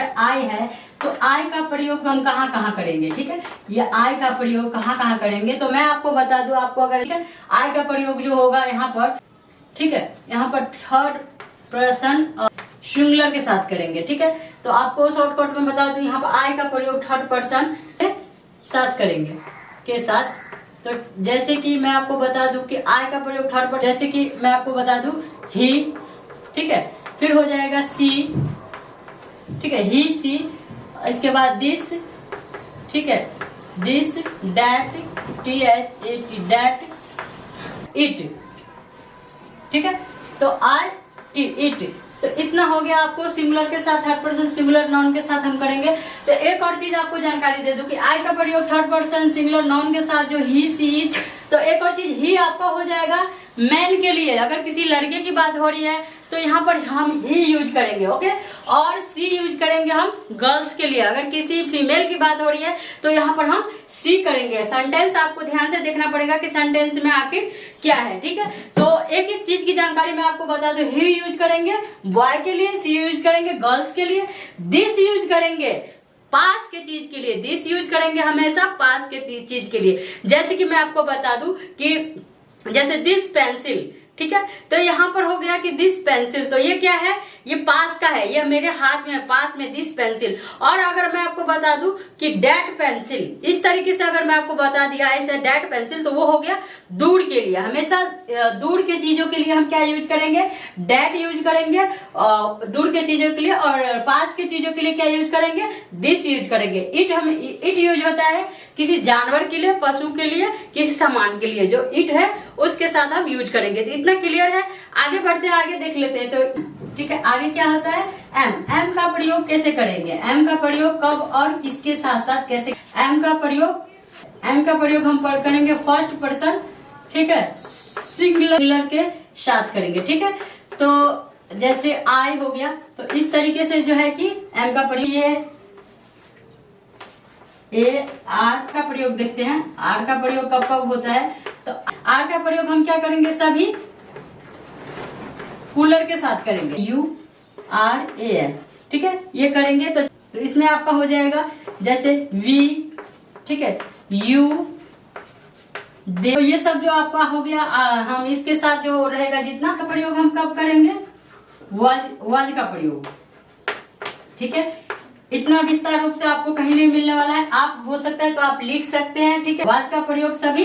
अगर आई है तो आई का प्रयोग हम कहाँ कहाँ करेंगे, ठीक है। ये आई का प्रयोग कहाँ कहाँ करेंगे तो मैं आपको बता दूं, आपको अगर, ठीक है, आई का प्रयोग जो होगा यहाँ पर, ठीक है, यहाँ पर थर्ड पर्सन सिंगुलर के साथ करेंगे, ठीक है। तो आपको शॉर्टकट में बता दूं, यहाँ पर आई का प्रयोग थर्ड पर्सन के साथ करेंगे, के साथ। तो जैसे कि मैं आपको बता दूं कि आई का प्रयोग थर्ड पर्सन, जैसे कि मैं आपको बता दूं ही, ठीक है, फिर हो जाएगा सी, ठीक है, ही सी, इसके बाद दिस, ठीक है, this, that, THAT, that, it, ठीक है। तो आई टी इट, तो इतना हो गया आपको सिंगुलर के साथ, थर्ड पर्सन सिंगुलर नाउन के साथ हम करेंगे। तो एक और चीज आपको जानकारी दे दूं कि आई का प्रयोग थर्ड पर्सन सिंगुलर नाउन के साथ जो ही सी इट, तो एक और चीज ही आपका हो जाएगा मैन के लिए। अगर किसी लड़के की बात हो रही है तो यहाँ पर हम ही यूज करेंगे, ओके। और सी यूज करेंगे हम गर्ल्स के लिए। अगर किसी फीमेल की बात हो रही है तो यहाँ पर हम सी करेंगे। सेंटेंस आपको ध्यान से देखना पड़ेगा कि सेंटेंस में आखिर क्या है, ठीक है। तो एक एक चीज की जानकारी मैं आपको बता दूं, ही यूज करेंगे बॉय के लिए, सी यूज करेंगे गर्ल्स के लिए, दिस यूज करेंगे पास के चीज के लिए, दिस यूज करेंगे हमेशा पास के चीज के लिए। जैसे कि मैं आपको बता दूं कि जैसे दिस पेंसिल, ठीक है, तो यहाँ पर हो गया कि दिस पेंसिल, तो ये क्या है, ये पास का है, ये मेरे हाथ में पास में दिस पेंसिल। और अगर मैं आपको बता दूं कि डैट पेंसिल, इस तरीके से अगर मैं आपको बता दिया ऐसे डैट पेंसिल, तो वो हो गया दूर के लिए। हमेशा दूर के चीजों के लिए हम क्या यूज करेंगे, डैट यूज करेंगे दूर के चीजों के लिए, और पास के चीजों के लिए क्या यूज करेंगे, दिस यूज करेंगे। इट हम इट यूज होता है किसी जानवर के लिए, पशु के लिए, किसी सामान के लिए, जो इट है उसके साथ हम यूज करेंगे। तो इतना क्लियर है। आगे बढ़ते हैं, आगे देख लेते हैं। तो ठीक है, आगे क्या होता है, एम का प्रयोग कैसे करेंगे, एम का प्रयोग कब और किसके साथ साथ कैसे, एम का प्रयोग हम करेंगे फर्स्ट पर्सन, ठीक है, सिंगुलर के साथ करेंगे, ठीक है। तो जैसे आई हो गया, तो इस तरीके से जो है कि एम का प्रयोग, ये आर का प्रयोग देखते हैं, आर का प्रयोग कब कब होता है। तो आर का प्रयोग हम क्या करेंगे, सभी पुलर के साथ करेंगे, URAL, ठीक है, ये करेंगे। तो इसमें आपका हो जाएगा जैसे वी, ठीक है, यू, दे, तो ये सब जो आपका हो गया। हम इसके साथ जो रहेगा जितना का प्रयोग हम कब करेंगे, वाज का प्रयोग, ठीक है। इतना विस्तार रूप से आपको कहीं नहीं मिलने वाला है। आप हो सकता है तो आप लिख सकते हैं, ठीक है। वाज का प्रयोग सभी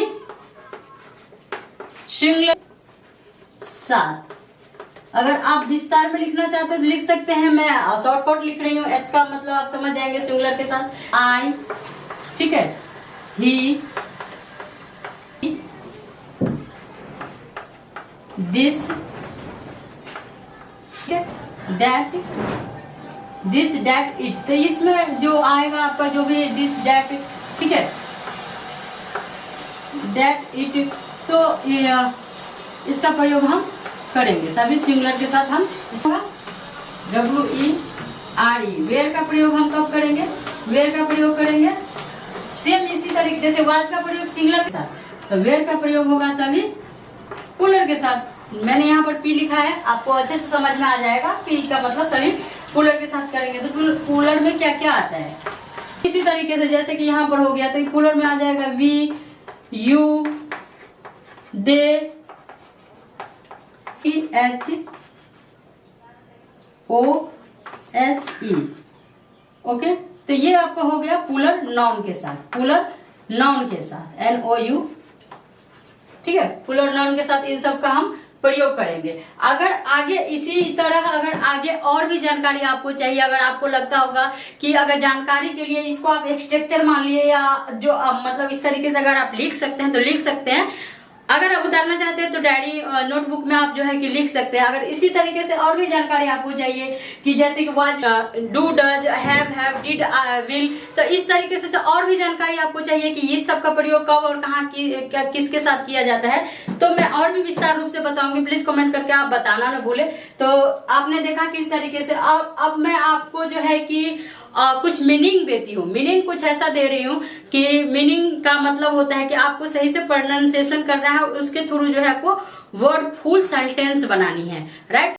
सिंगुलर साथ। अगर आप विस्तार में लिखना चाहते हैं तो लिख सकते हैं, मैं शॉर्टकट लिख रही हूँ, एस का मतलब आप समझ जाएंगे सिंगुलर के साथ। आई, ठीक है, ही, दिस, ठीक है, डैट, दिस, डैट, इट। तो इसमें जो आएगा आपका जो भी दिस, डैट, ठीक है, डैट, इट, तो इसका प्रयोग हम करेंगे सभी सिंगुलर के साथ। हम इसका WERE, वेयर का प्रयोग हम कब करेंगे, वेयर का प्रयोग करेंगे सेम इसी तरीके जैसे वाज का प्रयोग सिंगुलर के साथ, तो वेयर का प्रयोग होगा सभी पुलर के साथ। मैंने यहाँ पर पी लिखा है, आपको अच्छे से समझ में आ जाएगा। पी का मतलब सभी पुलर के साथ करेंगे। तो पुलर में क्या क्या आता है, इसी तरीके से जैसे कि यहाँ पर हो गया, तो पुलर में आ जाएगा we, you, they, HOSE, okay. तो ये आपका हो गया पुलर नाउन के साथ, पुलर नाउन के साथ NOU, ठीक है, पुलर नाउन के साथ इन सब का हम प्रयोग करेंगे। अगर आगे इसी तरह अगर आगे और भी जानकारी आपको चाहिए, अगर आपको लगता होगा कि अगर जानकारी के लिए इसको आप एक स्ट्रक्चर मान लिए, या जो मतलब इस तरीके से अगर आप लिख सकते हैं तो लिख सकते हैं। अगर आप उतारना चाहते हैं तो डायरी नोटबुक में आप जो है कि लिख सकते हैं। अगर इसी तरीके से और भी जानकारी आपको चाहिए कि जैसे कि was, do, does, have, did, will, तो इस तरीके से और भी जानकारी आपको चाहिए कि इस सब का प्रयोग कब और कहाँ किसके साथ किया जाता है, तो मैं और भी विस्तार रूप से बताऊंगी। प्लीज कमेंट करके आप बताना ना भूले। तो आपने देखा किस तरीके से। अब मैं आपको जो है कि कुछ मीनिंग देती हूँ। मीनिंग कुछ ऐसा दे रही हूँ कि मीनिंग का मतलब होता है कि आपको सही से प्रोनाउंसिएशन करना है, उसके थ्रू जो है आपको वर्ड फुल सेंटेंस बनानी है, राइट।